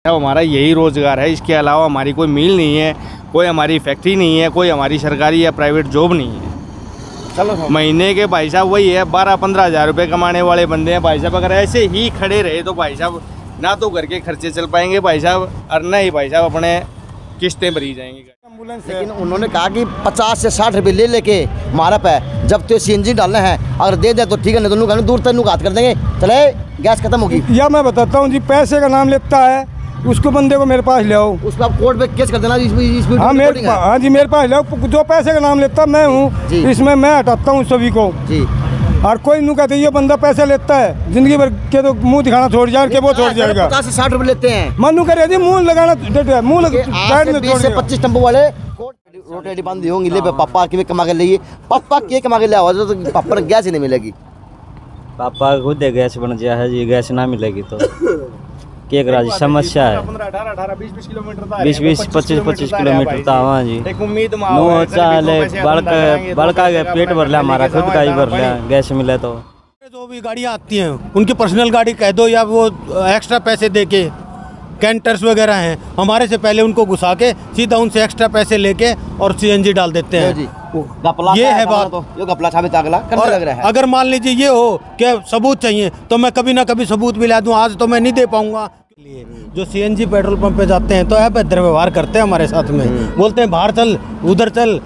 अब हमारा यही रोज़गार है, इसके अलावा हमारी कोई मिल नहीं है, कोई हमारी फैक्ट्री नहीं है, कोई हमारी सरकारी या प्राइवेट जॉब नहीं है। चलो महीने के भाई साहब वही है 12-15 हज़ार रुपये कमाने वाले बंदे हैं भाई साहब। अगर ऐसे ही खड़े रहे तो भाई साहब ना तो घर के खर्चे चल पाएंगे भाई साहब, और ना ही भाई साहब अपने किस्तें भरी जाएंगी। एम्बुलेंस लेकिन उन्होंने कहा कि 50 से 60 रुपये ले लेके मारा पे जब तो CNG डालना है, अगर दे दे तो ठीक है, नहीं तो दूर तक हाथ कर देंगे, चले गैस खत्म होगी। या मैं बताता हूँ जी, पैसे का नाम लेता है उसको बंदे को मेरे पास ले आओ, उसको आप कोर्ट में केस कर देना। इसमें हाँ जी मेरे पास ले आओ, जो पैसे का नाम लेता मैं हूँ, इसमें मैं हटाता हूँ सभी को जी। और कोई नहीं कहते ये बंदा पैसे लेता है, जिंदगी भर के तो मुंह दिखाना छोड़ जाए के वो छोड़ जाएगा। 50 से 60 रुपये लेते हैं, मनु करे जी मुंह लगाना, मुंह 20 से 25 टेम्पो वाले रोटी बंद होंगी। ले पापा के कमा के लिए, पापा के कमा के ले आओ तो पापा ने गैस ही नहीं मिलेगी। पापा खुद गैस बन गया है जी, गैस ना मिलेगी तो क्या करा जी, समस्या है। 20-25 किलोमीटर था वहाँ जी। एक उम्मीद नो चाले बड़का पेट भर लिया, हमारा खुद का ही भर लिया, गैस मिले तो। जो भी गाड़ियाँ आती हैं उनकी पर्सनल गाड़ी कह दो या वो एक्स्ट्रा पैसे दे के, कैंटर्स वगैरह हैं, हमारे से पहले उनको घुसा के सीधा उनसे एक्स्ट्रा पैसे लेके और CNG डाल देते हैं। ये है बात। तो गपला साबित अगला करने लग रहा है। अगर मान लीजिए ये हो कि सबूत चाहिए तो मैं कभी ना कभी सबूत भी ला दूं, आज तो मैं नहीं दे पाऊंगा। जो CNG पेट्रोल पंप पे जाते हैं तो अभद्र व्यवहार करते हैं हमारे साथ में, बोलते हैं बाहर चल, उधर चल,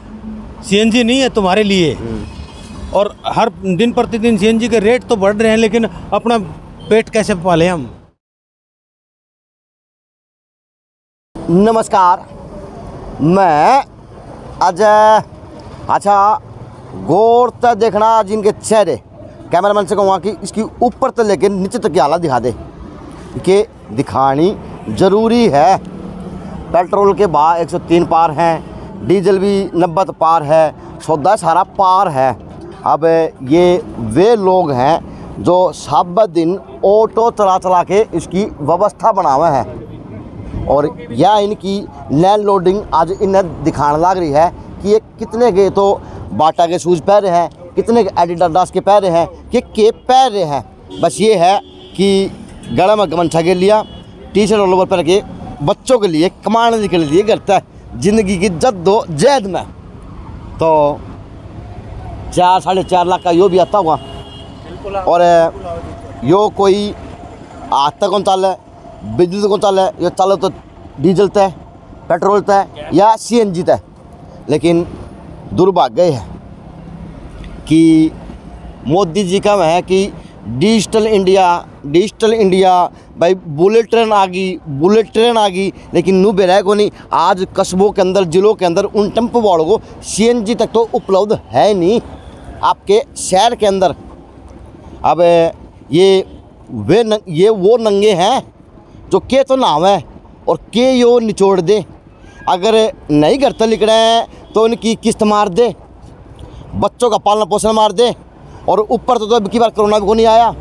CNG नहीं है तुम्हारे लिए। और हर दिन प्रतिदिन CNG के रेट तो बढ़ रहे हैं, लेकिन अपना पेट कैसे पाले हम। नमस्कार, मैं अजय। अच्छा, गौर तक देखना जिनके चेहरे, कैमरामैन से कहूँगा कि इसकी ऊपर तक लेके नीचे तक की हालत दिखा दे, कि दिखानी ज़रूरी है। पेट्रोल के भाव 103 पार हैं, डीजल भी 90 पार है, सौदा सारा पार है। अब ये वे लोग हैं जो सब दिन ऑटो चला के इसकी व्यवस्था बनावे हैं, और यह इनकी लैंड लोडिंग आज इन्हें दिखाने लग रही है कि ये कितने के तो बाटा के शूज़ पहन रहे हैं, कितने के एडिडास के पहन रहे हैं, कि पहन रहे हैं। बस ये है कि गला में गमछा के लिया, टी-शर्ट और लोवर पहन के बच्चों के लिए कमाने के लिए करता है ज़िंदगी की जद्दोजहद में। तो 4-4.5 लाख का यो भी आता होगा, और यो कोई हाथ तक कौन चाल है, बिजली कौन चाल है, यो चालो तो डीजल तय, पेट्रोल तय या CNG तय। लेकिन दुर्भाग्य है कि मोदी जी का है कि डिजिटल इंडिया भाई, बुलेट ट्रेन आ गई, लेकिन नू बेरा को नहीं। आज कस्बों के अंदर, ज़िलों के अंदर उन टेम्पो वालों को CNG तक तो उपलब्ध है नहीं आपके शहर के अंदर। अब ये वो नंगे हैं जो के तो नाम है और के यो निचोड़ दे। अगर नहीं घर तक लिख रहे हैं तो उनकी किस्त मार दे, बच्चों का पालना पोषण मार दे, और ऊपर तो अब की बार कोरोना भी को नहीं आया,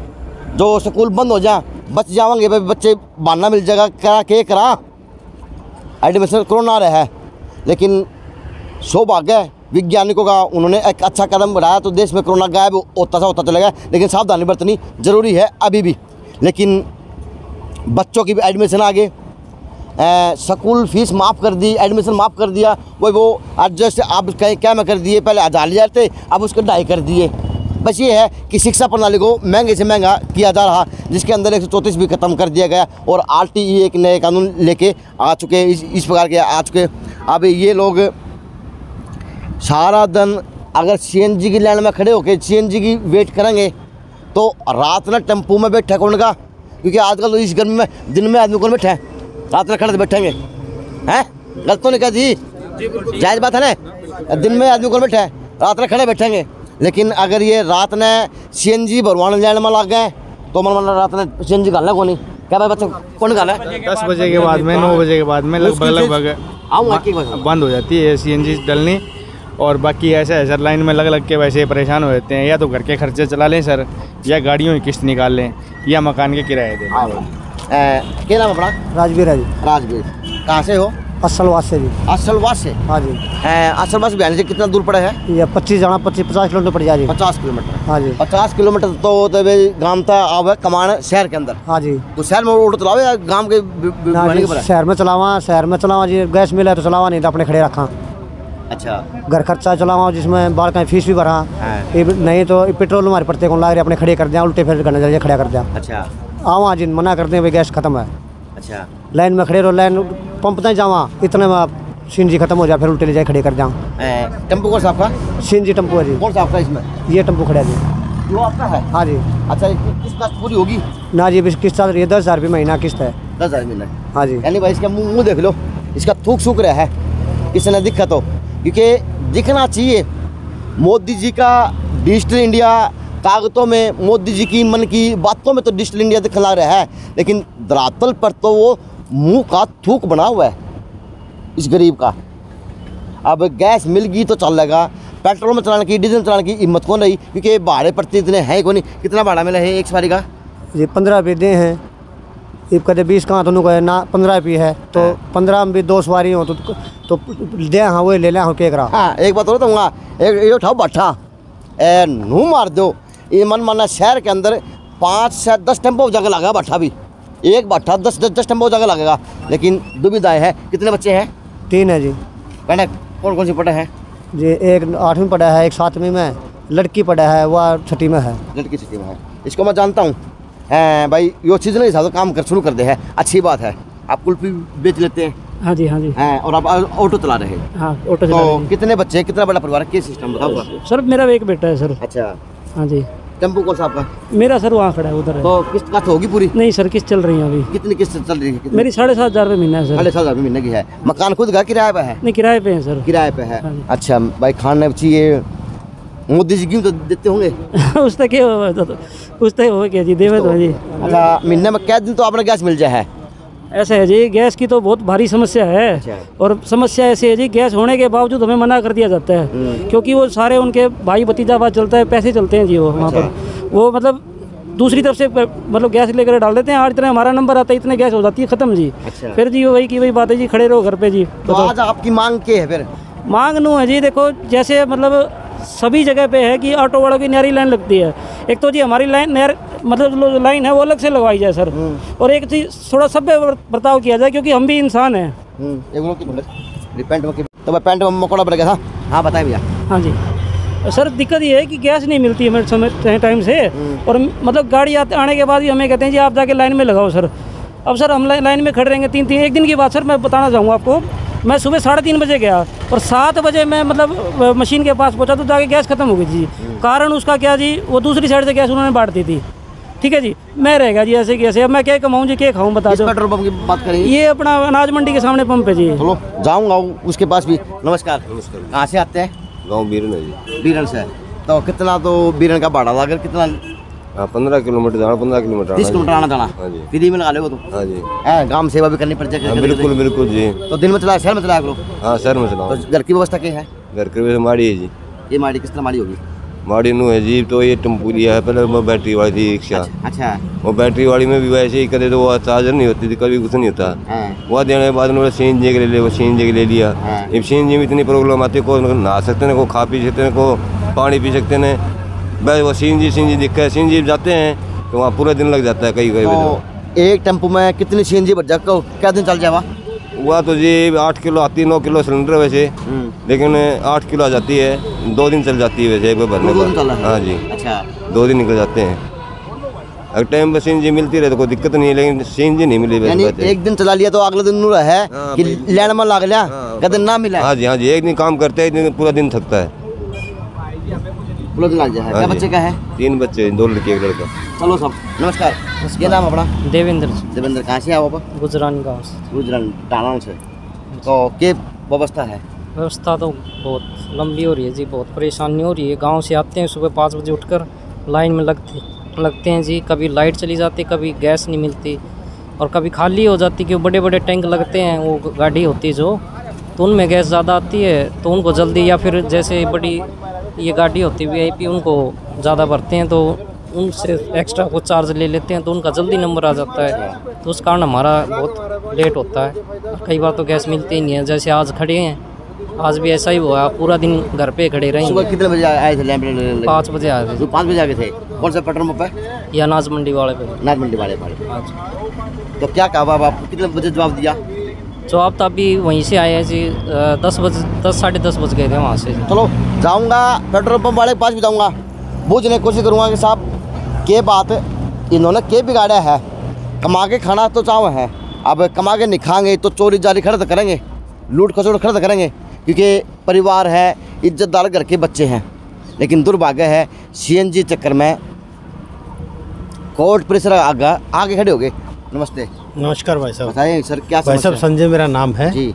जो स्कूल बंद हो जाए बच जाएंगे भाई, बच्चे बहाना मिल जाएगा करा एडमिशन कोरोना रहा है। लेकिन सौभाग्य है वैज्ञानिकों का, उन्होंने एक अच्छा कदम बढ़ाया तो देश में कोरोना गायब होता चलेगा। लेकिन सावधानी बरतनी ज़रूरी है अभी भी। लेकिन बच्चों की भी एडमिशन आ गए, स्कूल फीस माफ़ कर दी, एडमिशन माफ़ कर दिया। वो एडजस्ट आप कहीं क्या में कर दिए, पहले 1000 थे, अब उसको 2.5 कर दिए। बस ये है कि शिक्षा प्रणाली को महंगे से महंगा किया जा रहा, जिसके अंदर 134 भी ख़त्म कर दिया गया, और RTE एक नए कानून लेके आ चुके, इस प्रकार के आ चुके। अब ये लोग सारा दिन अगर CNG की लाइन में खड़े होकर CNG की वेट करेंगे तो रात में टेम्पो में बैठे कौन का, क्योंकि आजकल तो इस गर्मी में दिन में आदमी कौन बैठे हैं, रात में खड़े बैठेंगे हैं। गलत तो नहीं कह दी, जायज़ बात है ना, दिन में आदमी कौन बैठे हैं, रात में खड़े बैठेंगे। लेकिन अगर ये रात ने CNG भरवाने लाइन में लग गए तो मन रात में CNG गालना कौन, क्या भाई बच्चों कौन गाला है? 10 बजे के बाद में, 9 बजे के बाद में लगभग बंद हो जाती है CNG डलनी। और बाकी ऐसे लाइन में लग के वैसे परेशान हो जाते हैं, या तो घर के खर्चे चला लें सर, या गाड़ियों की किस्त निकाल लें, या मकान के किराए दें। क्या नाम अपना? राजवीर है जी। राजवीर, कहाँ से हो? असलवास से जी। असलवास से? हाँ जी। असलवास बयानी से कितना दूर पड़ा है? ये 25 जाना 50 किलोमीटर पड़ जाए। 50 किलोमीटर? हाँ जी। 50 किलोमीटर तो गांव था आवे कमान शहर के अंदर? हाँ जी। तो शहर में ऑटो चलावे या गांव के शहर में चलावा जी। गैस मिला तो चलावा, नहीं तो अपने खड़े रखा। अच्छा। घर खर्चा चलावा जिसमें बाल का फीस भी भरा। नहीं तो पेट्रोल हमारे पड़ते कौन लाग रहे, अपने खड़े कर दिया, उल्टे फिर करने चाहिए, खड़ा कर दिया। अच्छा। आवा जी मना करते हैं भाई गैस खत्म है। अच्छा। लाइन में खड़े रहो, लाइन पंप तक जावा, इतने में सीएनजी खत्म हो जाए, फिर उल्टे ले जाए खड़े कर जाऊँ। टेम्पो कौन सा आपका? सीएनजी टेम्पो है जी। कौन सा आपका इसमें? ये टेम्पो खड़ा है जी। वो आपका है? हाँ जी। अच्छा, किस किस्त पूरी होगी? ना जी, अभी किस्त चल रही है, 10,000 रुपये महीना किस्त है। 10,000 महीना? हाँ जी। यानी भाई इसका मुँह देख लो, इसका थूक सूख रहा है, किसी ने दिक्कत हो, क्योंकि दिखना चाहिए मोदी जी का डिजिटल इंडिया कागजों में, मोदी जी की मन की बातों में तो डिजिटल इंडिया दिखला रहा है, लेकिन धरातल पर तो वो मुंह का थूक बना हुआ है इस गरीब का। अब गैस मिल गई तो चलेगा, पेट्रोल में चलाने की, डीजल चलाने की हिम्मत कौन रही, क्योंकि भाड़े पड़ते इतने हैं कौन। कितना भाड़ा मिला है एक सवारी का? जी 15 रुपये दे हैं। इब कहते 20 कहाँ तो कहे ना 15 रुपये है, तो 15 में भी 2 सवारी हो तो दे। हाँ वही ले लें, हाँ क्या करा। हाँ एक बात हो तो एक ये उठाओ बैठा नू मार दो, ये मन माना शहर के अंदर 5 से 10 टेम्पो जगह लगेगा, भट्ठा भी एक भट्ठा 10 टेम्पो जगह लगेगा। लेकिन दुविधाएँ है। कितने बच्चे हैं? 3 है जी। कहना कौन कौन सी पढ़े हैं? जी एक 8वीं पढ़ा है, एक 7वीं में, लड़की पढ़ा है, वह 6ठी में है। लड़की 6ठी में है। इसको मैं जानता हूँ भाई, यो चीज़ नहीं हिसाब से काम कर शुरू कर दे है, अच्छी बात है। आप कुल्फी बेच लेते हैं? हाँ जी। हाँ जी। और आप ऑटो चला रहे हैं? हाँ ऑटो चला तो कितने बच्चे हैं, कितना बड़ा परिवार है, क्या सिस्टम बताओ सर? मेरा एक बेटा है सर। अच्छा। हाँ जी। टेम्पो कौन सा आपका? मेरा सर वहाँ खड़ा है, उधर है। तो किस्त कास्ट होगी पूरी? नहीं सर, किस्त चल रही है अभी। कितनी किस्त चल रही है? मेरी 7,500 रुपये महीना है सर। 7,500 रुपये महीने की है। मकान खुद का किराए पे है? नहीं किराए पे है सर। किराए पे है। अच्छा भाई, खाने चाहिए, मोदी जी क्यों तो देते होंगे? उस तक हो क्या जी, देवे तो जी। अच्छा, महीने में क्या दिन तो आपने गैस मिल जाए है? ऐसा है जी, गैस की तो बहुत भारी समस्या है। अच्छा। और समस्या ऐसी है जी, गैस होने के बावजूद हमें मना कर दिया जाता है, क्योंकि वो सारे उनके भाई भतीजावाद चलता है, पैसे चलते हैं जी वो वहाँ पर। वो मतलब दूसरी तरफ से मतलब गैस लेकर डाल देते हैं, आज इतना हमारा नंबर आता है, इतने गैस हो जाती है ख़त्म जी। अच्छा। फिर जी वही की वही बात है जी, खड़े रहो घर पे जी। तो आज आपकी मांग क्या है फिर? मांग नू है जी, देखो जैसे मतलब सभी जगह पे है कि ऑटो वालों की न्यारी लाइन लगती है। एक तो जी हमारी लाइन मतलब लाइन है वो अलग से लगवाई जाए सर, और एक चीज़ थोड़ा सभ्य बर्ताव किया जाए, क्योंकि हम भी इंसान हैं। तो मैं पेंट में मकोड़ा पड़ गया था। हाँ बताए भैया। हाँ जी सर, दिक्कत ये है कि गैस नहीं मिलती है समय टाइम से, और मतलब गाड़ी आने के बाद भी हमें कहते हैं जी आप जाके लाइन में लगाओ सर। अब सर हम लाइन में खड़े रहेंगे 3 एक दिन की बात सर मैं बताना चाहूँगा आपको। मैं सुबह 3:30 बजे गया और 7 बजे मैं मतलब मशीन के पास पहुंचा तो जाके गैस खत्म हो गई जी। कारण उसका क्या जी, वो दूसरी साइड से गैस उन्होंने बांट दी थी। ठीक है जी, मैं रहेगा जी ऐसे कैसे, अब मैं क्या कमाऊँ जी, क्या खाऊँ बता दो। पेट्रोल पंप की बात करें? ये अपना अनाज मंडी के सामने पंप है जी। चलो जाऊँगा उसके पास भी। नमस्कार। कहाँ से आते हैं? गाँव बीरन है जी। बीरन से। तो कितना तो बीरन का भाड़ा लगा, कितना? 15 किलोमीटर जाना, 15 किलोमीटर 30 किलोमीटर आना जाना। हाँ जी। फ्री में लगा ले वो तो। हाँ जी। गांव सेवा भी करनी पड़ जाएगी। बिल्कुल बिल्कुल जी। तो दिन में चलाया, शहर में चलाया करो? हाँ शहर में चलाओ। तो घर की व्यवस्था क्या है? घर की माड़ी है जी। ये माड़ी किस तरह माड़ी होगी? माड़ी नू है जी, तो ये टेम्पो लिया है, पहले वो बैटरी वाली थी रिक्शा। अच्छा। वो बैटरी वाली में भी वैसे ही करे तो वो चार्जर नहीं होती थी, कभी कुछ नहीं होता। वो देने के बाद उन्होंने सीएनजी के ले लिया, वो सीएनजी के ले लिया। अब सीएनजी में इतनी प्रॉब्लम आती है, को नहा सकते हैं, को खा पी सकते हैं, को पानी पी सकते हैं। बस वो सीएनजी दिक्कत है। सीएनजी जाते हैं तो वहाँ पूरा दिन लग जाता है कहीं कहीं। तो एक टेम्पो में कितनी सीएनजी भर जाएगा, क्या दिन चल जाएगा? हुआ तो जी 8 किलो आती है, 9 किलो सिलेंडर वैसे, लेकिन 8 किलो आ जाती है, 2 दिन चल जाती है वैसे भरने पर। हाँ जी। अच्छा। 2 दिन निकल जाते हैं। अगर टाइम पर सीएनजी मिलती रहे तो कोई दिक्कत नहीं है, लेकिन सीएनजी नहीं मिली। यानी एक दिन चला लिया तो अगले दिन नूर है कि लैंड में लग लिया, कद ना मिला। हाँ जी। एक दिन काम करते हैं, पूरा दिन थकता है, पूरा दिन लग जाए। क्या बच्चे का है? 3 बच्चे, 2 लड़के 1 लड़का। चलो सब नमस्कार। क्या नाम अपना? देवेंद्र। देवेंद्र कहाँ से आओ? गुजरान गाँव से। गुजरान टाना से। तो क्या व्यवस्था है? व्यवस्था तो बहुत लंबी हो रही है जी, बहुत परेशानी हो रही है। गांव से आते हैं सुबह 5 बजे उठकर लाइन में लगते हैं जी। कभी लाइट चली जाती, कभी गैस नहीं मिलती, और कभी खाली हो जाती कि बड़े बड़े टैंक लगते हैं, वो गाड़ी होती है जो, तो उनमें गैस ज़्यादा आती है तो उनको जल्दी, या फिर जैसे बड़ी ये गाड़ी होती है VIP, उनको ज़्यादा भरते हैं तो उनसे एक्स्ट्रा कुछ चार्ज ले लेते हैं तो उनका जल्दी नंबर आ जाता है, तो उस कारण हमारा बहुत लेट होता है। और कई बार तो गैस मिलती ही नहीं है, जैसे आज खड़े हैं, आज भी ऐसा ही हुआ, पूरा दिन घर पे खड़े रहे। सुबह कितने बजे आए थे लैंप लेने? 5 बजे आए थे। 5 बजे आ गए थे। कौन सा पेट्रोल पंप है? या अनाज मंडी वाले पे। अनाज मंडी वाले पर। तो क्या कहा आप कितने बजे जवाब दिया? जवाब तो अभी वहीं से आए हैं जी, 10 साढ़े 10 बज गए थे वहाँ से। चलो जाऊँगा पेट्रोल पंप वाले के पास भी जाऊँगा, पूछने की कोशिश करूँगा कि साहब के बात इन्होंने के बिगाड़ा है। कमा के खाना तो चाहो है, अब कमा के नहीं खाएंगे तो चोरी जारी खर्च करेंगे, लूट खसोट खर्च करेंगे, क्योंकि परिवार है, इज्जतदार घर के बच्चे हैं। लेकिन दुर्भाग्य है सीएनजी चक्कर में कोर्ट प्रेशर आगे खड़े हो गए। नमस्ते। नमस्कार भाई साहब। बताइए सर क्या भाई साहब, संजय मेरा नाम है जी।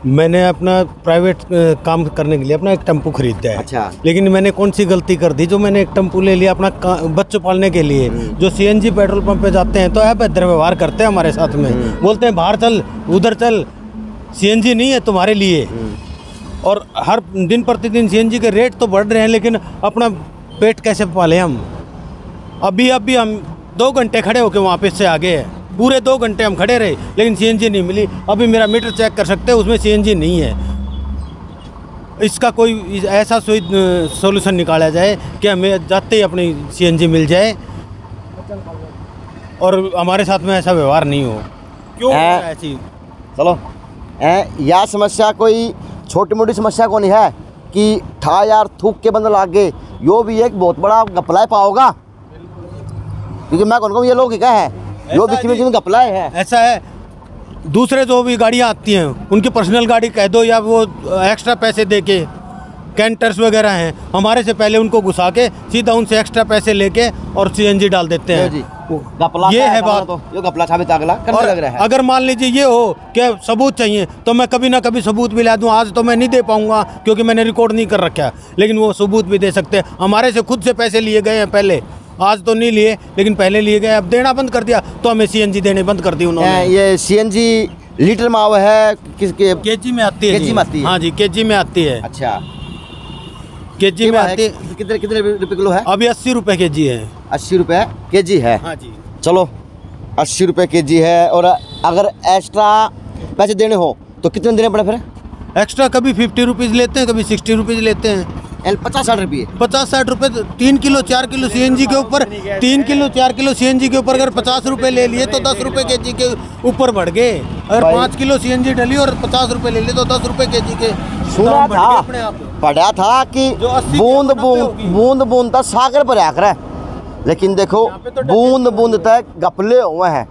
मैंने अपना प्राइवेट काम करने के लिए अपना एक टेम्पो खरीदा है। अच्छा। लेकिन मैंने कौन सी गलती कर दी जो मैंने एक टेम्पो ले लिया अपना बच्चों पालने के लिए। जो सीएनजी पेट्रोल पंप पे जाते हैं तो अभद्र व्यवहार करते हैं हमारे साथ में, बोलते हैं बाहर चल, उधर चल, सीएनजी नहीं है तुम्हारे लिए। और हर दिन प्रतिदिन सीएनजी के रेट तो बढ़ रहे हैं, लेकिन अपना पेट कैसे पालें हम। अभी हम 2 घंटे खड़े होकर वहाँ पे से आगे है, पूरे 2 घंटे हम खड़े रहे, लेकिन सीएनजी नहीं मिली। अभी मेरा मीटर चेक कर सकते हैं, उसमें सीएनजी नहीं है। इसका कोई ऐसा सॉल्यूशन निकाला जाए कि हमें जाते ही अपनी सीएनजी मिल जाए और हमारे साथ में ऐसा व्यवहार नहीं हो। क्यों ऐसी? चलो यह समस्या कोई छोटी मोटी समस्या को नहीं है कि ठा यार थूक के बंद लाग गए, यो भी एक बहुत बड़ा गपला पाओगा। क्योंकि मैं कहूँगा ये लोग क्या है, यो भी गपला है। ऐसा है, दूसरे जो भी गाड़ियाँ आती हैं उनकी पर्सनल गाड़ी कह दो या वो एक्स्ट्रा पैसे दे के, कैंटर्स वगैरह हैं, हमारे से पहले उनको घुसा के सीधा उनसे एक्स्ट्रा पैसे लेके और सीएनजी डाल देते हैं। ये है बात। तो ये गपला साबित अगला करने लग रहा है। अगर मान लीजिए ये हो कि सबूत चाहिए तो मैं कभी ना कभी सबूत भी ला दूं। आज तो मैं नहीं दे पाऊंगा क्योंकि मैंने रिकॉर्ड नहीं कर रखा है, लेकिन वो सबूत भी दे सकते हैं। हमारे से खुद से पैसे लिए गए हैं पहले, आज तो नहीं लिए लेकिन पहले लिए गए। अब देना बंद कर दिया तो हमें सीएनजी देने बंद कर दी उन्होंने। ये सीएनजी लीटर में आवा है किसके? केजी में आती है। केजी में आती है? हाँ जी, केजी में आती है। अच्छा, केजी में आती है। कितने रुपए किलो है? अभी 80 रुपये केजी है। 80 रुपये केजी है? हाँ जी। चलो 80 रुपये केजी है। और अगर एक्स्ट्रा पैसे देने हो तो कितने देने पड़े फिर? एक्स्ट्रा कभी 50 रुपीज़ लेते हैं, कभी 60 रुपीज़ लेते हैं। 50-60 रुपये? 50-60 रुपये। 3 किलो 4 किलो सीएनजी के ऊपर, 3 किलो 4 किलो सीएनजी के ऊपर अगर 50 रुपये ले लिए तो 10 रुपये केजी के ऊपर बढ़ गए। अगर 5 किलो सीएनजी डली और 50 रुपये ले लिए तो 10 रुपये केजी के। सुना था, पढ़ा था कि बूंद बूंद तक सागर पर आकर है, लेकिन देखो बूंद बूंद तक गपले हुए हैं।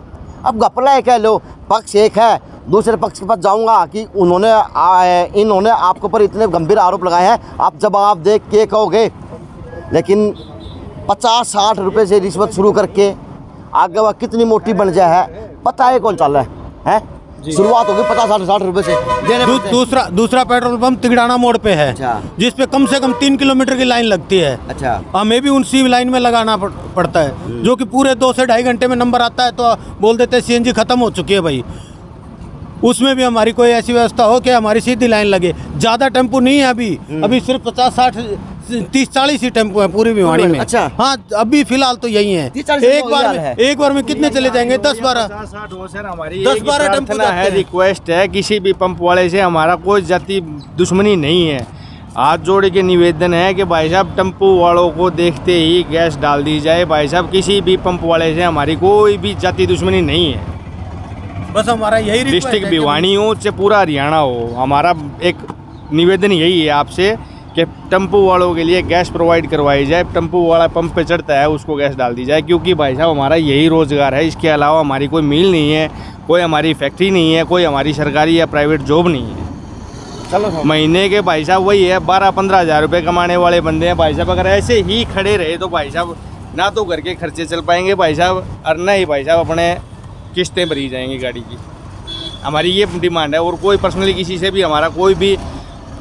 अब गपला है कह लो, पक्ष एक है, दूसरे पक्ष के पास जाऊंगा कि इन्होंने आपके ऊपर इतने गंभीर आरोप लगाए हैं, आप जवाब दे के कहोगे। लेकिन 50-60 रुपये से रिश्वत शुरू करके आगे वह कितनी मोटी बन जाए है पता है कौन चल रहा है? शुरुआत होगी 50-60 रुपये से देने। दूसरा पेट्रोल पंप तिगड़ाना मोड़ पे है। अच्छा। जिस पे कम से कम 3 किलोमीटर की लाइन लगती है। अच्छा। हमें भी उसी लाइन में लगाना पड़ता है, जो कि पूरे 2 से 2.5 घंटे में नंबर आता है तो बोल देते हैं सीएनजी खत्म हो चुकी है भाई। उसमें भी हमारी कोई ऐसी व्यवस्था हो कि हमारी सीधी लाइन लगे। ज़्यादा टेम्पो नहीं है अभी सिर्फ 50-60 30-40 ही टेम्पो है पूरी भिवाड़ी में। अच्छा। हाँ, अभी फिलहाल तो यही है। एक बार में कितने चले जाएंगे? 10-12 टेम्पो है। रिक्वेस्ट है किसी भी पंप वाले से, हमारा कोई जाति दुश्मनी नहीं है। हाथ जोड़ के निवेदन है कि भाई साहब टेम्पो वालों को देखते ही गैस डाल दी जाए। भाई साहब किसी भी पंप वाले से हमारी कोई भी जाति दुश्मनी नहीं है। बस हमारा यही डिस्ट्रिक्ट भिवानी हो चाहे पूरा हरियाणा हो, हमारा एक निवेदन यही है आपसे कि टेम्पो वालों के लिए गैस प्रोवाइड करवाई जाए। टेम्पो वाला पंप पे चढ़ता है उसको गैस डाल दी जाए, क्योंकि भाई साहब हमारा यही रोज़गार है। इसके अलावा हमारी कोई मिल नहीं है, कोई हमारी फैक्ट्री नहीं है, कोई हमारी सरकारी या प्राइवेट जॉब नहीं है। चलो महीने के भाई साहब वही है 12-15 हज़ार रुपये कमाने वाले बंदे हैं भाई साहब। अगर ऐसे ही खड़े रहे तो भाई साहब ना तो घर के खर्चे चल पाएंगे भाई साहब, और ना ही भाई साहब अपने किस्तें भरी जाएंगी गाड़ी की। हमारी ये डिमांड है। और कोई पर्सनली किसी से भी हमारा कोई भी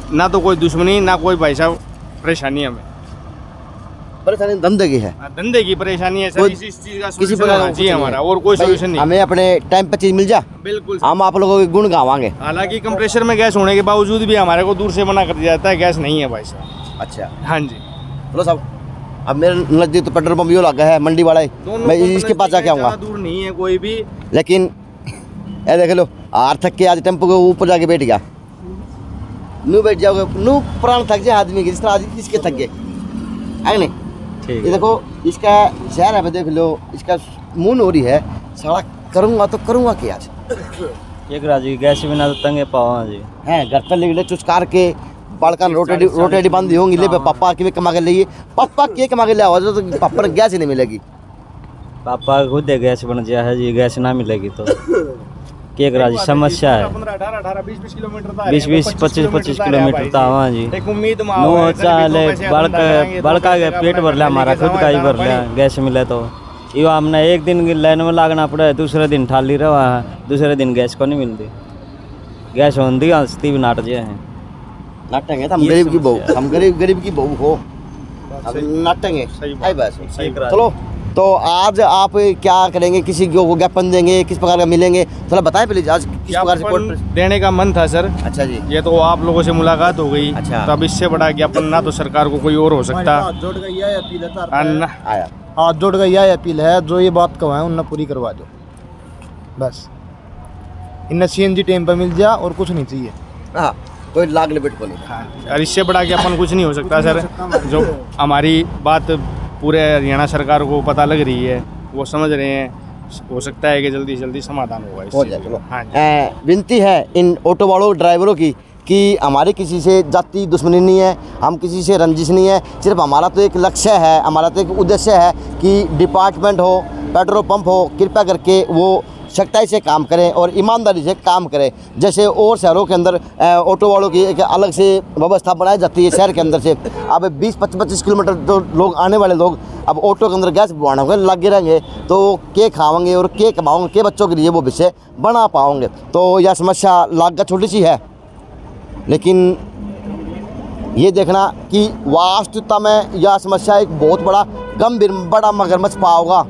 ना तो कोई दुश्मनी ना कोई भाई साहब परेशानी। हमें परेशानी धंधे की है, धंधे की परेशानी है सर। इस चीज़ का किसी प्रकार जी हमारा और कोई सोल्यूशन नहीं। हमें अपने टाइम पर चीज़ मिल जा, बिल्कुल हम आप लोगों के गुण गावांगे। हालांकि कंप्रेसर में गैस होने के बावजूद भी हमारे को दूर से मना कर दिया जाता है, गैस नहीं है भाई साहब। अच्छा। हाँ जी। चलो साहब अब मेरे नज़दीक तो पेट्रोल पंप यो लगा है मंडी वाला है, मैं इसके पास जाके आऊँगा। दूर नहीं है कोई भी। लेकिन ये देख लो, हार थक के आज टेम्पो के ऊपर जाके बैठ गया। नू बैठ जाओगे, नू प्राण थक जाए आदमी के, जिस तरह आज इसके थक गए है नहीं। ठीक ये देखो इसका शहर है, देख लो इसका मुँह हो रही है, साला करूँगा तो करूँगा क्या आज। एक राजी गैस बिना तो तंगे पावा जी हैं घर पर लिखले चुस्कार के बड़का रोटी बंद होंगी ले पापा के कमा के लिए, पापा के कमा के ले आओ तो पापा ने गैस ही नहीं मिलेगी। पापा खुद है गैस बन गया है जी, गैस ना मिलेगी तो क्या करा जी, समस्या है। 20-20 किलोमीटर 20-25 किलोमीटर तो आवा जी। एक उम्मीद नो चाले बड़का के पेट भर लिया, हमारा खुद का ही भर लिया, गैस मिले तो यो हमने एक दिन की लाइन में लागना पड़ा है, दूसरे दिन ठाली रहा है, दूसरे दिन गैस को नहीं मिलती। गैस होती हंसती भी नाट जे हैं, नाटेंगे हम गरीब की बहू, हम गरीब की बहू हो, हम नाटेंगे सही बस। चलो तो आज आप क्या करेंगे, किसी को ज्ञापन देंगे, किस प्रकार का मिलेंगे, थोड़ा बताएं प्लीज। आज किस प्रकार से देने का मन था सर। अच्छा जी, ये तो आप लोगों से मुलाकात हो गई। अच्छा। तो अब इससे बड़ा ज्ञापन ना तो सरकार को कोई और हो सकता। आया हाथ जोड़ कर यह अपील है, जो ये बात कवाएं उन्हें पूरी करवा दो बस। इन्हें CNG टाइम पर मिल जा और कुछ नहीं चाहिए। हाँ, कोई लाग लिमिट को नहीं। और इससे बड़ा ज्ञापन कुछ नहीं हो सकता सर। जो हमारी बात पूरे हरियाणा सरकार को पता लग रही है, वो समझ रहे हैं, हो सकता है कि जल्दी से जल्दी समाधान होगा इस हो चीज़ जाए। का। चलो हाँ जी। विनती है इन ऑटो वालों ड्राइवरों की कि हमारे किसी से जाति दुश्मनी नहीं है, हम किसी से रंजिश नहीं है, सिर्फ हमारा तो एक लक्ष्य है, हमारा तो एक उद्देश्य है कि डिपार्टमेंट हो, पेट्रोल पंप हो, कृपया करके वो सख्ताई से काम करें और ईमानदारी से काम करें। जैसे और शहरों के अंदर ऑटो वालों की एक अलग से व्यवस्था बनाई जाती है शहर के अंदर से। अब 20-25 किलोमीटर जो लोग आने वाले लोग अब ऑटो के अंदर गैस बनवाने को लगे रहेंगे तो के खाएंगे और के कमाओगे, के बच्चों के लिए वो विषय बना पाओगे। तो यह समस्या लागत छोटी सी है, लेकिन ये देखना कि वास्तविकता में यह समस्या एक बहुत बड़ा गंभीर बड़ा मगरमच्छ पाओगा,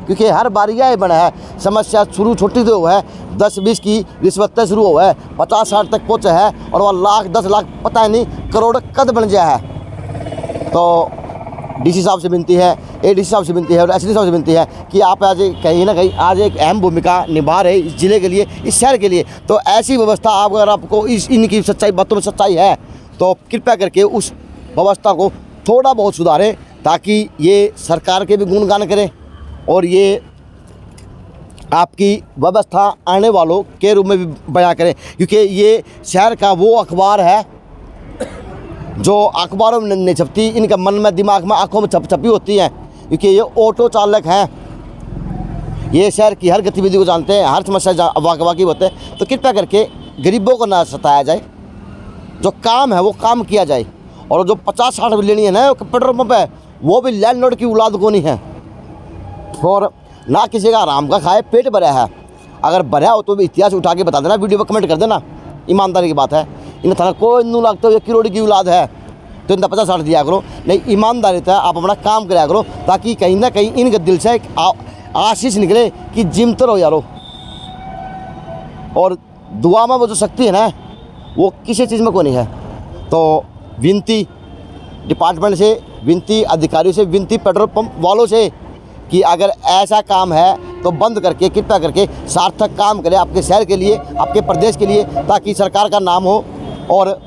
क्योंकि हर बार यह बना है समस्या शुरू छोटी तो है, 10-20 की रिश्वत शुरू हुआ है, 50-60 तक पहुँचे है और वह लाख 10 लाख पता नहीं करोड़ कद बन गया है। तो DC साहब से विनती है, ADC साहब से विनती है और SD साहब से विनती है कि आप आज कहीं ना कहीं आज एक अहम भूमिका निभा रहे इस ज़िले के लिए, इस शहर के लिए। तो ऐसी व्यवस्था आप अगर आपको इनकी सच्चाई बातों में सच्चाई है तो कृपया करके उस व्यवस्था को थोड़ा बहुत सुधारें, ताकि ये सरकार के भी गुणगान करें और ये आपकी व्यवस्था आने वालों के रूप में भी बयां करें। क्योंकि ये शहर का वो अखबार है जो अखबारों में नहीं छपती, इनका मन में दिमाग में आंखों में छपी होती हैं, क्योंकि ये ऑटो चालक हैं, ये शहर की हर गतिविधि को जानते हैं, हर समस्या वाकिफ होते हैं। तो कृपया करके गरीबों को ना सताया जाए, जो काम है वो काम किया जाए। और जो 50-60 लेनी है ना पेट्रोल पंप है, वो भी लैंडलॉर्ड की औलाद को नहीं है और ना किसी का आराम का खाए पेट भरा है। अगर भरा हो तो भी इतिहास उठा के बता देना, वीडियो पर कमेंट कर देना, ईमानदारी की बात है। इन थाना कोई नू लगता हो किरोड़ की औलाद है तो इनका 50-60 दिया करो, नहीं ईमानदारी था आप अपना काम कराया करो, ताकि कहीं ना कहीं इनके दिल से एक आशीष निकले कि जिमतर हो यारो। और दुआ में वो जो शक्ति है ना वो किसी चीज़ में कोई नहीं है। तो विनती डिपार्टमेंट से, विनती अधिकारियों से, विनती पेट्रोल पंप वालों से कि अगर ऐसा काम है तो बंद करके कृपया करके सार्थक काम करें आपके शहर के लिए, आपके प्रदेश के लिए, ताकि सरकार का नाम हो और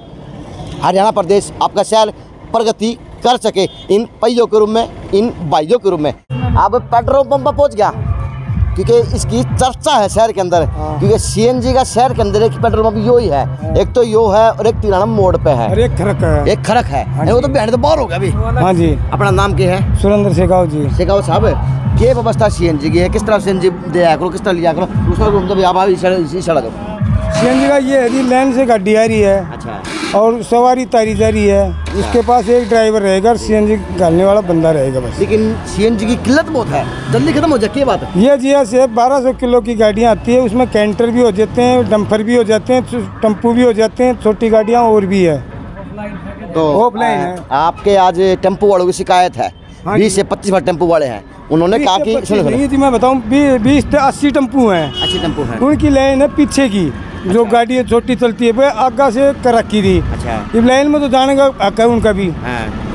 हरियाणा प्रदेश आपका शहर प्रगति कर सके इन पहियों के रूप में, इन भाइयों के रूप में। अब पेट्रोल पंप पर पहुँच गया क्योंकि इसकी चर्चा है शहर के अंदर, क्योंकि CNG का शहर के अंदर एक पेट्रोल पंप यो ही है, एक तो यो है और एक तिराना मोड़ पे है, एक खरक है, एक खरक है। वो तो बहन तो बाहर हो गया अभी। हाँ जी। अपना नाम क्या है? सुरेंद्र शेखाव जी। शेखाव साहब, क्या व्यवस्था CNG की है, किस तरह CNG दिया करो, किस तरह लिया करो, उसका मतलब आप इसी सड़क CNG का ये है जी, लाइन से गाड़ी आ रही है। अच्छा। और सवारी तारी जा रही है, उसके पास एक ड्राइवर रहेगा और CNG डालने वाला बंदा रहेगा बस। लेकिन CNG की किल्लत बहुत है, जल्दी खत्म हो जाए, बात है ये जी ऐसे 1200 किलो की गाड़ियाँ आती है, उसमें कैंटर भी हो जाते हैं, डंपर भी हो जाते हैं, टेम्पू भी हो जाते हैं, छोटी गाड़ियाँ और भी है। तो ऑफलाइन है। आपके आज टेम्पो वालों की शिकायत है, 20 से 25 टेम्पो वाले हैं, उन्होंने कहा कि जी मैं बताऊँ 20 से 80 टेम्पू हैं, अच्छी टेम्पो है, उनकी लाइन है पीछे की, जो गाड़ी छोटी चलती है वो आगा से कर रखी थी। अच्छा। इस लाइन में तो जाने का हक है उनका भी।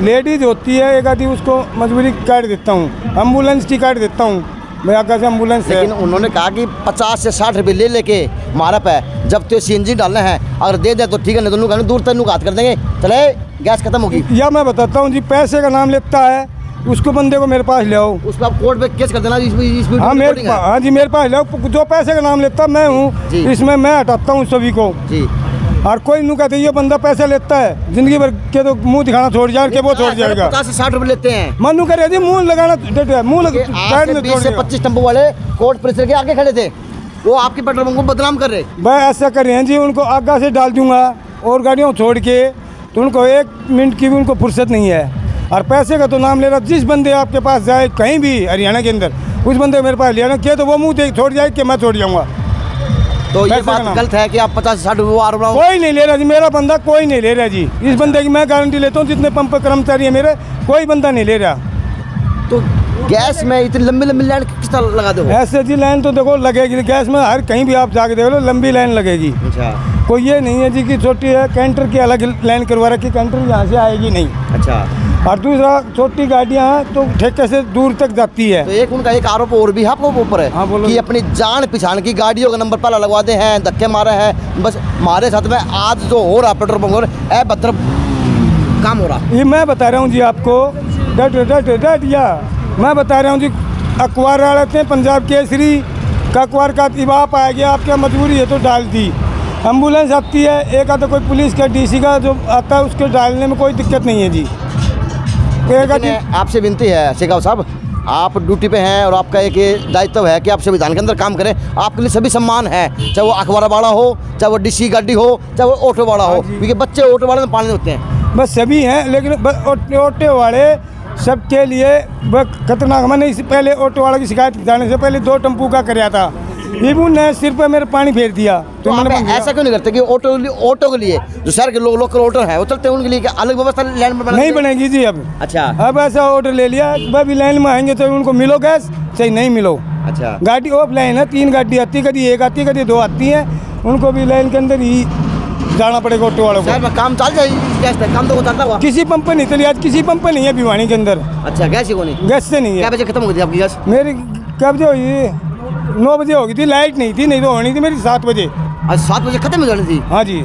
लेडीज होती है एक आधी, उसको मजबूरी काट देता हूँ, एम्बुलेंस की काट देता हूँ मैं, आगा से एम्बुलेंस है। लेकिन उन्होंने कहा कि 50 से 60 रुपये ले लेके मारा पे जब तो CNG डालना है, अगर दे दे तो ठीक है, नहीं तो दूर तक हाथ कर देंगे, चले गैस खत्म होगी। या मैं बताता हूँ जी, पैसे का नाम लेता है उसको, बंदे को मेरे पास ले आओ, उसको आप कोर्ट पे केस कर देना। हाँ जी मेरे पास ले आओ, जो पैसे का नाम लेता मैं हूँ, इसमें मैं हटाता हूँ सभी को जी। और कोई नु कहते ये बंदा पैसे लेता है, जिंदगी भर के तो मुंह दिखाना छोड़ जाए के वो छोड़ जाएगा। 50 से 60 रुपये लेते हैं। मनु कह रहे मुंह लगाना, मुंह साइड में 20 से 25 टेम्पो वाले कोर्ट परिसर के आगे खड़े थे, वो आपके पेट्रोल पंप को बदनाम कर रहे। भाई ऐसा कर रहे हैं जी, उनको आगा से डाल दूंगा और गाड़ियों छोड़ के, तो उनको 1 मिनट की भी उनको फुर्सत नहीं है। और पैसे का तो नाम ले रहा, जिस बंदे आपके पास जाए कहीं भी हरियाणा के अंदर, उस बंदे को मेरे पास ले आना, क्या तो वो मुँह देख छोड़ जाए कि मैं छोड़ जाऊँगा। तो ये बात गलत है कि आप 50 से 60 रुपये कोई नहीं ले रहा जी, मेरा बंदा कोई नहीं ले रहा जी। इस बंदे की मैं गारंटी लेता हूँ, जितने पंप कर्मचारी है मेरे, कोई बंदा नहीं ले रहा। तो गैस में इतनी लंबी लंबी लाइन किस तरह लगा दो? ऐसे जी लाइन तो देखो लगेगी गैस में, हर कहीं भी आप जाके देख लो लंबी लाइन लगेगी। अच्छा। कोई ये नहीं है जी कि छोटी है, कैंटर की अलग लाइन करवा रखी, कैंटर यहाँ से आएगी नहीं। अच्छा। और दूसरा छोटी गाड़ियाँ हैं तो ठेके से दूर तक जाती है। तो एक उनका एक आरोप और भी है आपको ऊपर है। हाँ, बोलो। कि अपनी जान पहचान की गाड़ियों का नंबर पहला लगवाते हैं, धक्के मारे हैं, बस हमारे साथ में आज जो हो रहा पेट्रोल पंप पर अभद्र काम हो रहा। ये मैं बता रहा हूँ जी आपको, या मैं बता रहा हूँ जी, अखबार डालते हैं पंजाब केसरी का अखबार का इबाप आ गया, आपकी मजबूरी है तो डाल दी। एम्बुलेंस आती है, एक आधा कोई पुलिस का DC का जो आता है, उसके डालने में कोई दिक्कत नहीं है जी। आपसे विनती है शेखावत साहब, आप ड्यूटी पे हैं और आपका एक दायित्व है कि आप संविधान के अंदर काम करें। आपके लिए सभी सम्मान है, चाहे वो अखबार वाला हो, चाहे वो DC गाड़ी हो, चाहे वो ऑटो वाला हो, क्योंकि बच्चे ऑटो वाले में पालने होते हैं। बस सभी हैं, लेकिन ऑटो वाले सबके लिए खतरनाक। मैंने इससे पहले ऑटो वाले की शिकायत जाने से पहले 2 टेम्पू का कराया था, ने सिर पे मेरे पानी फेर दिया। तो मैंने ऐसा क्यों नहीं करते कि ऑटो के लिए जो शहर के लोकल ऑटो है वो चलते हैं, उनके लिए अलग व्यवस्था लाइन में नहीं बनेगी जी अब। अच्छा। अब ऐसा ऑर्डर ले लिया, भी लाइन में आएंगे तो उनको मिलो गैस, चाहे नहीं मिलो। अच्छा। गाड़ी ऑफ लाइन है, 3 गाड़ी आती, कभी 1 आती, कभी 2 आती है, उनको भी लाइन के अंदर ही जाना पड़ेगा ऑटो वालों को। काम चल जाए, काम तो चलता हुआ। किसी पंप पे नहीं चली आज, किसी पंप पे नहीं है भिवानी के अंदर। अच्छा। गैस ही को नहीं? गैस से नहीं है। क्या बजे खत्म हो गई आपकी गैस? मेरी कब जो हुई 9 बजे होगी थी, लाइट नहीं थी, नहीं तो होनी थी मेरी 7 बजे। अच्छा, 7 बजे खत्म हो जानी थी? हाँ जी।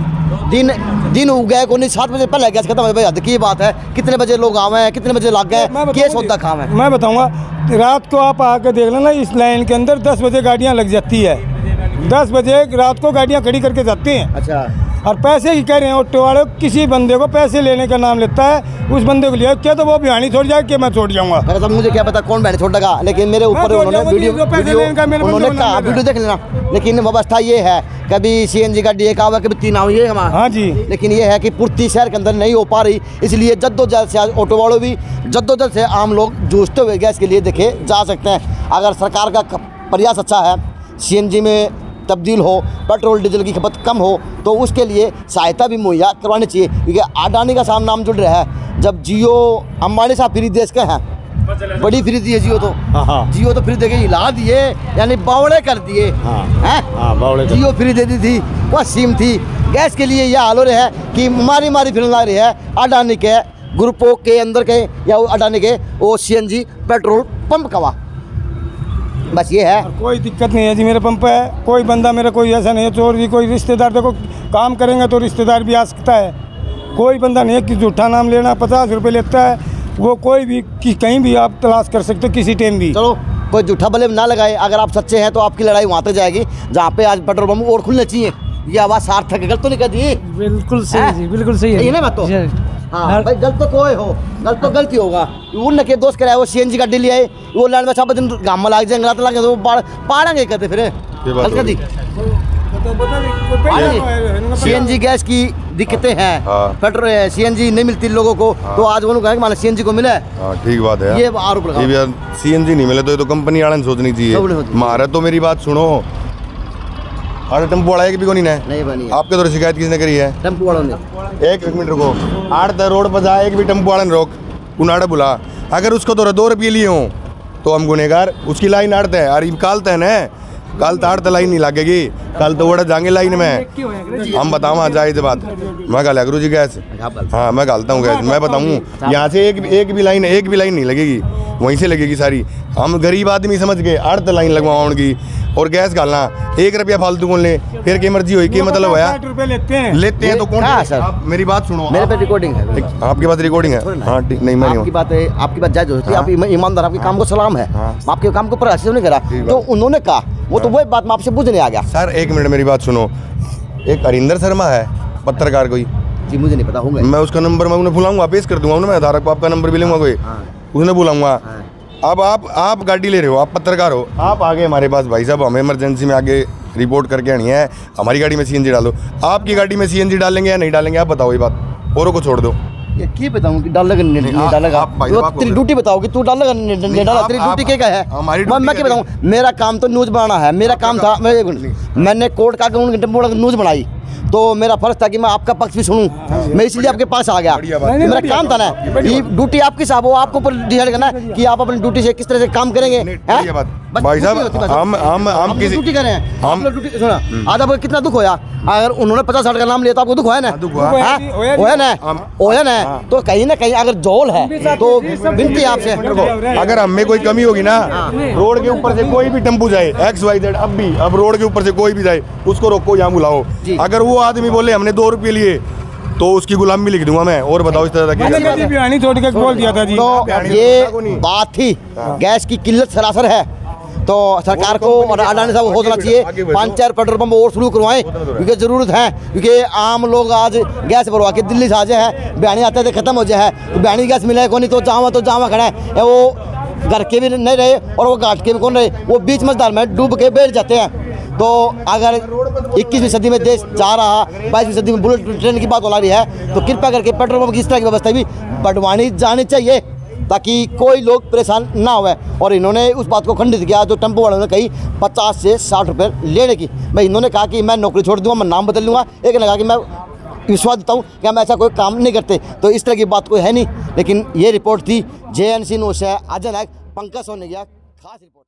दिन उग गए को नहीं, 7 बजे पहले गैस खत्म हो गई, हद की बात है। कितने बजे लोग आवे हैं, कितने बजे लग गए, केस होता काम है। मैं बताऊंगा, रात को आप आकर देख लेना, इस लाइन के अंदर 10 बजे गाड़ियाँ लग जाती है, 10 बजे रात को गाड़ियाँ खड़ी करके जाती हैं। अच्छा। और पैसे की कह रहे हैं ऑटो वाले, किसी बंदे को पैसे लेने का नाम लेता है, उस बंदे को लिया क्या तो वो भिवानी छोड़ जाए कि मैं छोड़ जाऊंगा। तो मुझे क्या पता कौन भिवानी छोड़ेगा, लेकिन मेरे ऊपर उन्होंने उन्होंने कहा वीडियो देख लेना। लेकिन व्यवस्था ये है, कभी CNG गाड़ी एक आवे, कभी 3 आवे हमारा। हाँ जी। लेकिन ये है कि पूर्ति शहर के अंदर नहीं हो पा रही, इसलिए जद्दोजहद से आज ऑटो वालों भी जद्दोजहद से आम लोग जूझते हुए गैस के लिए देखे जा सकते हैं। अगर सरकार का प्रयास अच्छा है, CNG में तब्दील हो, पेट्रोल डीजल की खपत कम हो, तो उसके लिए सहायता भी मुहैया करवानी चाहिए। क्योंकि अडानी का सामने नाम जुड़ रहा है, जब जियो अंबानी साहब फ्री देश के हैं, बड़ी फ्री दी है जियो तो। जियो तो फ्री देके हिला दिए, यानी बावड़े कर दिए हैं। जियो फ्री दे दी थी, वह सिम थी। गैस के लिए यह हाल हो रहा है कि मारी फिल्म ला रही है अडानी के ग्रुपों के अंदर के, या अडानी के वो CNG पेट्रोल पंप का। बस ये है, कोई दिक्कत नहीं है जी। मेरे पंप है, कोई बंदा मेरा कोई ऐसा नहीं है चोर भी, कोई रिश्तेदार देखो काम करेंगे तो रिश्तेदार भी आ सकता है। कोई बंदा नहीं है कि झूठा नाम लेना, 50 रुपये लेता है वो, कोई भी कहीं भी आप तलाश कर सकते हो, किसी टाइम भी। चलो कोई झूठा बल्ले ना लगाए, अगर आप सच्चे हैं तो आपकी लड़ाई वहाँ तक जाएगी जहाँ पे आज पेट्रोल पंप और खुलने चाहिए। ये आवाज़ सार्थक है, गलत तो नहीं कर दी? बिल्कुल सही जी, बिल्कुल सही है। ये ना बात तो हाँ भाई, गलत तो कोई हो, गलत तो गलती होगा। उन के दोस्त कराए, वो CNG गाड़ी ले आए, वो लाइन में 6 दिन गाँव में लाग जाएंगे, रात लागे तो वो पाड़ेंगे कहते फिर गलत कर दी। CNG गैस की दिक्कतें हैं, पेट्रोल CNG नहीं मिलती लोगों को, तो आज वो कहेंगे मान CNG को मिले। ठीक बात है, ये आरोप लगा। CNG नहीं मिले तो ये तो कंपनी वाले सोचनी चाहिए। मारे तो मेरी बात सुनो, अरे टेम्पो वाला एक भी को नहीं बनी। आपके तो शिकायत किसने करी है? टेम्पो वालों ने। एक मिनट रुको, 8 रोड पर जा, एक भी टेम्पो वाले ने रोक उनाड़े बुला। अगर उसको तो 2 रुपये लिए हों तो हम गुनेगार, उसकी लाइन आड़ते हैं और कालते हैं न कल तार तो लाइन नहीं लगेगी, कल तो वोड़ा जाएंगे लाइन में। हम बताओ जाए इस बात, मैं गल गुरु जी गैस, हाँ मैं गलता हूँ गैस, मैं बताऊँ यहाँ से एक भी लाइन नहीं लगेगी, वहीं से लगेगी सारी। हम गरीब आदमी समझ के अर्ध लाइन लगवाओ उनकी और गैस डालना 1 रुपया फालतू कौन ले, फिर की मर्जी हुई, की मतलब होया 60 रुपए लेते हैं तो कौन सर? आप मेरी बात सुनो, मेरे पे रिकॉर्डिंग है, आपके पास रिकॉर्डिंग है? हाँ नहीं मैं आपकी बात जायज होती है, आप ईमानदार, आपके काम को सलाम है, आपके काम को ऊपर अच्छे से नहीं करा तो उन्होंने कहा, वो तो वही बात मैं आपसे पूछने आ गया। सर 1 मिनट मेरी बात सुनो, एक हरिंदर शर्मा है पत्रकार कोई, जी मुझे नहीं पता होंगे, मैं उसका नंबर मैं उन्हें बुलाऊंगा, पेश कर दूंगा, मैं आधार को आपका नंबर भी लूंगा, कोई उसने बुलाऊंगा। अब आप गाड़ी ले रहे हो, आप पत्रकार हो, आप आगे हमारे पास भाई साहब हमें इमरजेंसी में आगे रिपोर्ट करके आनी है, हमारी गाड़ी में सीएनजी डालो, आपकी गाड़ी में सीएनजी डालेंगे या नहीं डालेंगे आप बताओ, ये बात औरों को छोड़ दो। ये की बताऊं कि डालेगा नहीं डालेगा, तेरी ड्यूटी बताओ कि तू डालेगा नहीं डाला, तेरी ड्यूटी क्या है? मैं क्या बताऊं, मेरा काम तो न्यूज़ बनाना है, मेरा काम था, मैंने कोर्ट का न्यूज़ बनाई तो मेरा फर्ज था कि मैं आपका पक्ष भी सुनूं, मैं इसलिए आपके पास आ गया, मेरा काम था ना, ये ड्यूटी आपकी साहब, वो आपको ऊपर डिसाइड करना है कि आप अपनी ड्यूटी से किस तरह से काम करेंगे। भाई साहब हम किसी ड्यूटी कर रहे हैं, हम लोग ड्यूटी सुना, आज आपको कितना दुख होया, अगर उन्होंने 50-60 का नाम लिया तो आपको दुख होया ना, होया ना, तो कहीं ना कहीं अगर जोल है तो विनती आपसे, अगर हमें कोई कमी होगी ना, रोड के ऊपर से कोई भी टेम्पू जाए XYZ, अब रोड के ऊपर से कोई भी जाए उसको रोको, यहाँ बुलाओ, अगर वो आदमी बोले हमने 2 रुपये लिए तो उसकी गुलामी लिख दूंगा मैं, और बताओ इस तरह की छोड़ के बोल दिया था जी। तो ये बात थी, गैस की किल्लत सरासर है, तो सरकार को और अडानी साहब को सोचना चाहिए 5-4 पेट्रोल पंप और शुरू करवाएं, क्योंकि ज़रूरत है, क्योंकि आम लोग आज गैस भरवा के दिल्ली से आ जाए हैं, बयानी आते थे ख़त्म हो जाए है, तो बयानी गैस मिले को नहीं तो जहाँ खड़ा है, वो घर के भी नहीं रहे और वो घाट के भी कौन रहे, वो बीच मझधार में डूब के बैठ जाते हैं। तो अगर 21वीं सदी में देश जा रहा, 22वीं सदी में बुलेट ट्रेन की बात हो रही है, तो कृपया करके पेट्रोल पंप की इस तरह की व्यवस्था भी बढ़वानी जानी चाहिए ताकि कोई लोग परेशान ना हुए। और इन्होंने उस बात को खंडित किया जो टेम्पो वालों ने कही 50 से 60 रुपये लेने की। मैं इन्होंने कहा कि मैं नौकरी छोड़ दूंगा, मैं नाम बदल लूँगा, एक ने कहा कि मैं विश्वास देता हूँ कि हम ऐसा कोई काम नहीं करते, तो इस तरह की बात कोई है नहीं। लेकिन ये रिपोर्ट थी JNC न्यूज़ से अजय नायक, पंकज सोनेगिया, खास रिपोर्ट।